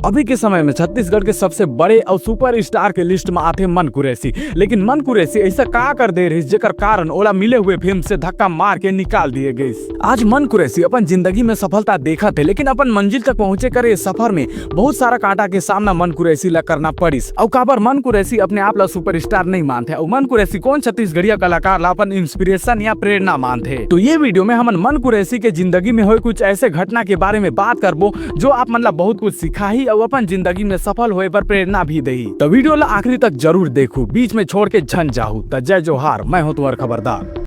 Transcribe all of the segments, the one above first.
अभी के समय में छत्तीसगढ़ के सबसे बड़े और सुपर स्टार के लिस्ट में आते मन कुरैसी। लेकिन मन कुरैसी ऐसा का कर दे रही जेकर कारण ओला मिले हुए फिल्म से धक्का मार के निकाल दिए गए। आज मन कुरैसी अपन जिंदगी में सफलता देखा थे, लेकिन अपन मंजिल तक पहुंचे करे सफर में बहुत सारा कांटा के सामना मन कुरैसी ला करना पड़िस। और काबर मन कुरैसी अपने आप ला सुपर स्टार नहीं मानते और मन कुरैसी कौन छत्तीसगढ़िया कलाकार ला अपन इंस्पिरेशन या प्रेरणा मानते। तो ये वीडियो में हम मन कुरैसी के जिंदगी में हुए कुछ ऐसे घटना के बारे में बात करबो जो आप मतलब बहुत कुछ सिखाही और अपन जिंदगी में सफल होए पर प्रेरणा भी दही। तो वीडियो ला आखिरी तक जरूर देखो, बीच में छोड़ के झन जाहू। तो जय जोहार, मैं हूं तुम्हारा खबरदार।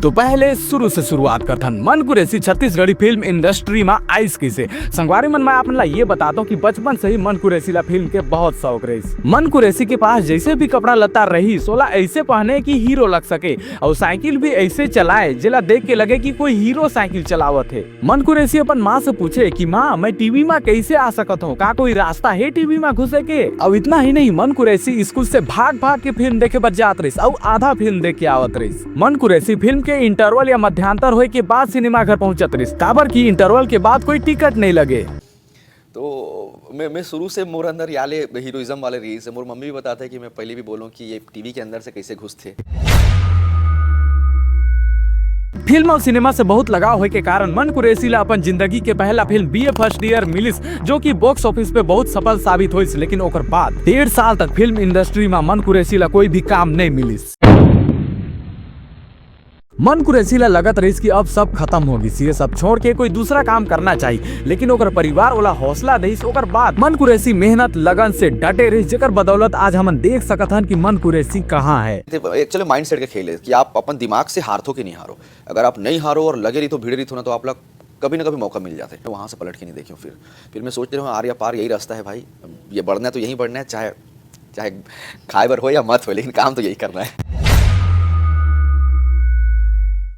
तो पहले शुरू से शुरुआत करथन। मन कुरैसी छत्तीसगढ़ी फिल्म इंडस्ट्री में आइस किसे संगवारी मन मैं आपन ला ये बताता हूँ कि बचपन से ही मन कुरैसी ला फिल्म के बहुत शौक रही। मन कुरैसी के पास जैसे भी कपड़ा लता रही सोला ऐसे पहने कि हीरो लग सके और साइकिल भी ऐसे चलाए जिला देख के लगे कि कोई हीरो साइकिल चलावत है। मन कुरैसी अपन माँ से पूछे कि माँ मैं टीवी में कैसे आ सकत हूँ, का कोई रास्ता है टीवी में घुसे के। और इतना ही नहीं, मन कुरैसी स्कूल से भाग भाग के फिल्म देखे बर जात रही और आधा फिल्म देख के आवत रही। मन कुरैसी फिल्म के इंटरवल या मध्यांतर होए के बाद सिनेमा घर पहुंचत रही, काबर की इंटरवल के बाद कोई टिकट नहीं लगे। तो मैं शुरू से मोर अंदर याले हीरोइज्म वाले रही से। मोर मम्मी भी बताते हैं कि मैं पहले भी बोलूं कि ये टीवी के अंदर से कैसे घुसते। फिल्म और सिनेमा से बहुत लगाव होए के कारण मन कुरैसी ला अपन जिंदगी के पहला फिल्म बीए फर्स्ट ईयर मिलिस, जो कि बॉक्स ऑफिस पे बहुत सफल साबित हुई। लेकिन ओकर बाद 1.5 साल तक फिल्म इंडस्ट्री में मन कुरैसी ला कोई भी काम नहीं मिलिस। मन कुरैसी ला लगत रही कि अब सब खत्म होगी, ये सब छोड़ के कोई दूसरा काम करना चाहिए। लेकिन ओकर परिवार वाला हौसला देइस। ओकर बाद मन कुरैसी मेहनत लगन से डटे रही, जेकर बदौलत आज हम देख सकत हन कि मन कुरैसी कहाँ है। एक्चुअली माइंडसेट के खेल है कि आप अपन दिमाग से हारथो कि नहीं हारो। अगर आप नहीं हारो और लगे रही तो भीड़ रही तो ना, तो आप लोग कभी ना कभी मौका मिल जाते हैं। वहाँ से पलट के नहीं देखे फिर मैं सोचते रहा आर या पार यही रास्ता है भाई, ये बढ़ना है तो यही बढ़ना है, चाहे खाए बर हो या मत हो, लेकिन काम तो यही करना है।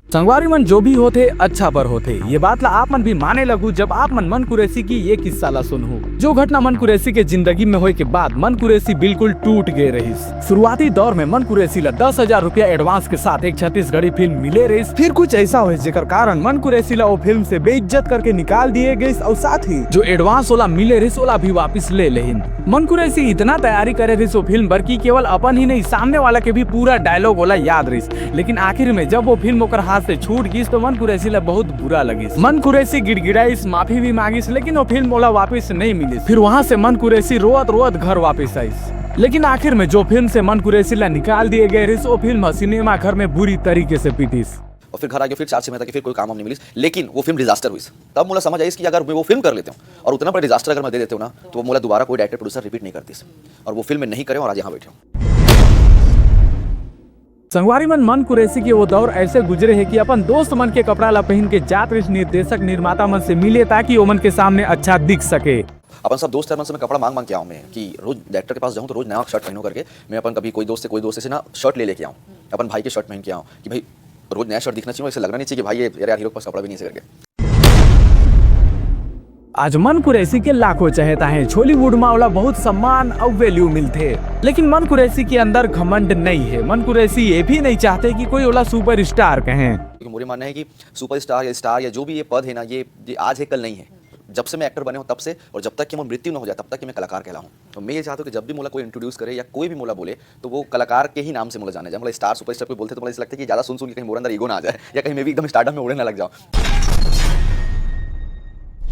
संगवारी मन जो भी होते अच्छा पर होते, ये बात ला आप मन भी माने लगू जब आप मन कुरैसी की ये किस्सा ला सुनहु। जो घटना मन कुरैसी के जिंदगी में होए के बाद मन कुरैसी बिल्कुल टूट गए रही। शुरुआती दौर में मन कुरैसी ला 10,000 रुपया एडवांस के साथ एक छत्तीसगढ़ी फिल्म मिले रही। फिर कुछ ऐसा हुए जेकर कारण मन कुरैसी ला वो फिल्म से बेइज्जत करके निकाल दिए गए और साथ ही जो एडवांस वाला मिले रही सोला भी वापिस ले लेहिन। मन कुरैसी इतना तैयारी करे रही वो फिल्म पर की केवल अपन ही नहीं सामने वाला के भी पूरा डायलॉग वाला याद रही। लेकिन आखिर में जब वो फिल्म ओकर हाथ से छूट गई तो मन कुरैसी ला बहुत बुरा लगी। मन कुरैसी गिड़गिड़ाइस, माफी भी मांगिस, लेकिन वो फिल्म ओला वापस नहीं मिली। फिर वहाँ से मन कुरैसी रोत रोत घर वापस आईस। लेकिन आखिर में जो फिल्म से मन कुरैसी ला निकाल दिए गए रही वो फिल्म सिनेमा घर में बुरी तरीके से पीटिस। और फिर घर आके फिर 4 छह महीने तक फिर कोई काम नहीं मिली, लेकिन वो फिल्म डिजास्टर हुई। तब मुझे समझ आई कि अगर मैं वो फिल्म कर लेता हूँ और उतना बड़ा डिजास्टर अगर मैं दे देता हूँ ना, तो वो मुझे दोबारा कोई डायरेक्टर प्रोड्यूसर रिपीट नहीं करती और वो फिल्म में नहीं करे और आज यहाँ बैठे हूँ। संगवारी मन कुरैसी के वो दौर ऐसे गुजरे है कि अपन दोस्त मन के कपड़ा ला पहन के जात रही निर्देशक निर्माता मन से मिले ताकि ओमन के सामने अच्छा दिख सके। अपन सब दोस्त मन से मैं कपड़ा मांग के आऊँ, मैं कि रोज डायरेक्टर के पास जाऊँ तो रोज नया शर्ट पहनूं करके। मैं अपन कभी कोई दोस्त से ना शर्ट लेके आऊँ, अपन भाई के शर्ट पहन के आऊँ कि भाई रोज नया शर्ट दिखना चाहिए, ऐसे लगना नहीं चाहिए कि भाई ये यार हीरो के पास कपड़ा भी नहीं से करके। आज मन कुरैसी के लाखों चहेता हैं, बॉलीवुड में वाला बहुत सम्मान और वैल्यू मिलते, लेकिन मन कुरैसी के अंदर घमंड नहीं है। मन कुरैसी ये भी नहीं चाहते कि कोई वाला सुपर स्टार कहें। क्योंकि मेरा मानना है कि सुपर स्टार या जो भी ये पद है ना, ये आज है कल नहीं है। जब से मैं एक्टर बने हूँ तब से, और जब तक कि मैं मृत्यु न हो जाए तब तक कि मैं कलाकार कहलाऊँ। तो मैं ये चाहता हूँ कि जब भी मोला कोई इंट्रोड्यूस करे या कोई भी मोला बोले तो वो कलाकार के ही नाम से मोला जाने जाए। मतलब स्टार सुपर स्टार कोई बोलते तो मुझे ऐसा लगता है कि ज़्यादा सुन के कहीं मोर अंदर ईगो ना आ जाए या कहीं मैं भी एकदम स्टार्टअप में उड़ने ना लग जाऊँ।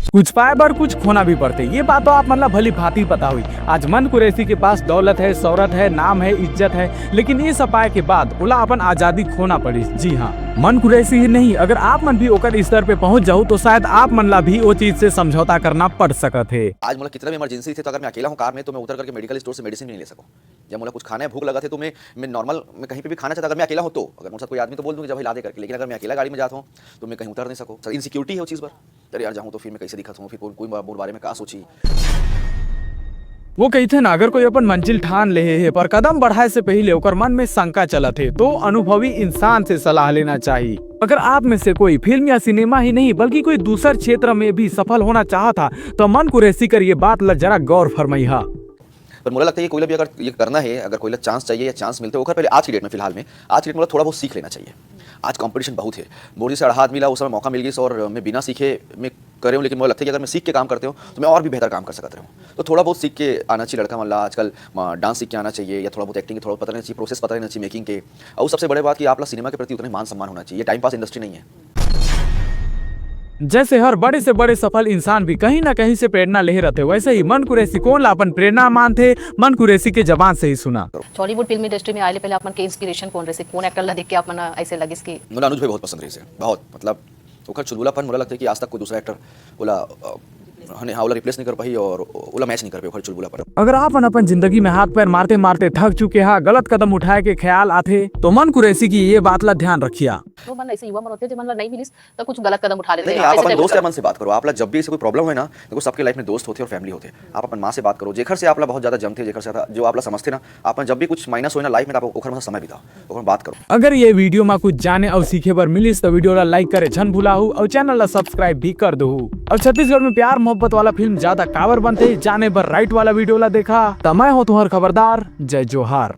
कुछ पाए बर कुछ खोना भी पड़ते, ये बात तो आप मतलब भली भांति पता हुई। आज मन कुरैसी के पास दौलत है, शौहरत है, नाम है, इज्जत है, लेकिन ये सब पाए के बाद ओला अपन आजादी खोना पड़ी। जी हाँ, मन कुरैसी ही नहीं, अगर आप मन भी ओकर स्तर पे पहुंच जाओ तो शायद आप मन ला भी वो चीज से समझौता करना पड़ सकत है। आज मतलब कितना भी इमरजेंसी थे तो अगर मैं अकेला हूँ कार में तो मैं उतर करके मेडिकल स्टोर से मेडिसिन नहीं ले सकूँ। जब मुझे कुछ खाना है, भूख लगा थे तो मैं नॉर्मल मैं कहीं पे भी खाना चाहता, अगर मैं अकेला हूँ तो अगर मुझसे कोई आदमी तो बोल दूँगी जब भाई ला दे करके। लेकिन अगर मैं अकेला गाड़ी में जाता हूँ तो मैं कहीं उतर नहीं सकूँ। सर इनसिक्योरिटी है वो चीज़ पर, अरे यार जाऊँ तो फिर मैं कैसे दिखा हूँ, फिर कोई मोर बारे में कहा सोची। वो कहते ना अगर कोई अपन मंजिल ठान ले है पर कदम बढ़ाए से पहले ओकर मन में शंका चलत है तो अनुभवी इंसान से सलाह लेना चाहिए। अगर आप में से कोई फिल्म या सिनेमा ही नहीं बल्कि कोई दूसर क्षेत्र में भी सफल होना चाहता तो मन कुरैसी कर ये बात ला जरा गौर फरमाइहा। पर मुझे लगता है कि कोई भी अगर ये करना है, अगर कोई चांस चाहिए या चांस मिलते हो, पहले आज की डेट में फिलहाल में आज की डेट में थोड़ा बहुत सीख लेना चाहिए। आज कंपटीशन बहुत है, मोदी से हाथ मिला, उस समय मौका मिल गई और मैं बिना सीखे मैं करे हूँ, लेकिन मुझे लगता है कि अगर मैं सीख के काम करते हूँ तो मैं और भी बेहतर काम कर सकता हूँ। तो थोड़ा बहुत सीख के आना चाहिए लड़का, मतलब आजकल डांस सीख के आना चाहिए या थोड़ा बहुत एक्टिंग थोड़ा पता रहना चाहिए, प्रोसेस पता रहना चाहिए मेकिंग के। और सबसे बड़े बात कि आप सिनेमा के प्रति उतने मान सम्मान होना चाहिए। ये टाइम पास इंडस्ट्री नहीं है। जैसे हर बड़े से बड़े सफल इंसान भी कहीं ना कहीं से प्रेरणा ले रहे थे, वैसे ही मन कुरैशी कौन अपन प्रेरणा मान थे, मन कुरैशी के जबान से ही सुना। बॉलीवुड फिल्म इंडस्ट्री में आए पहले अपन के इंस्पिरेशन कौन रहे, कौन एक्टर ला देख के अपन ऐसे लगे कि मुझे अनुज भाई बहुत पसंद रही से, बहुत मतलब ओखर चुलबुलापन मुझे लगता है कि आज तक कोई दूसरा एक्टर ओला ओला रिप्लेस नहीं कर पाई और ओला मैच नहीं कर पाई ओखर चुलबुलापन। अगर आप अपन जिंदगी में हाथ पैर मारते मारते थक चुके हैं, गलत कदम उठाए के ख्याल आते, तो मन कुरैशी की ये बात ला ध्यान रखिया। तो मन ऐसे युवा मन होते हैं, जब मन नहीं मिली तो कुछ गलत कदम उठा लेते नहीं, हैं। आप अपन दोस्त या मन से बात करो। आप जब भी ऐसे कोई प्रॉब्लम है ना, देखो सबके लाइफ में दोस्त होते हैं और फैमिली होते हैं। आप अपन माँ से बात करो, जेखर से आप बहुत ज्यादा जमते, जेखर से जो आप समझते ना, आप जब भी कुछ माइनस हो ना लाइफ में, आप ओखर में समय बिताओ, ओखर बात करो। अगर ये वीडियो में कुछ जाने और सीखे पर मिलिस तो वीडियो ला लाइक करे झन भुलाहू और चैनल ला सब्सक्राइब भी कर दो। और छत्तीसगढ़ में प्यार मोहब्बत वाला फिल्म ज्यादा कावर बनते जाने पर राइट वाला वीडियो ला देखा। तो मैं हूँ तुम्हार खबरदार, जय जोहार।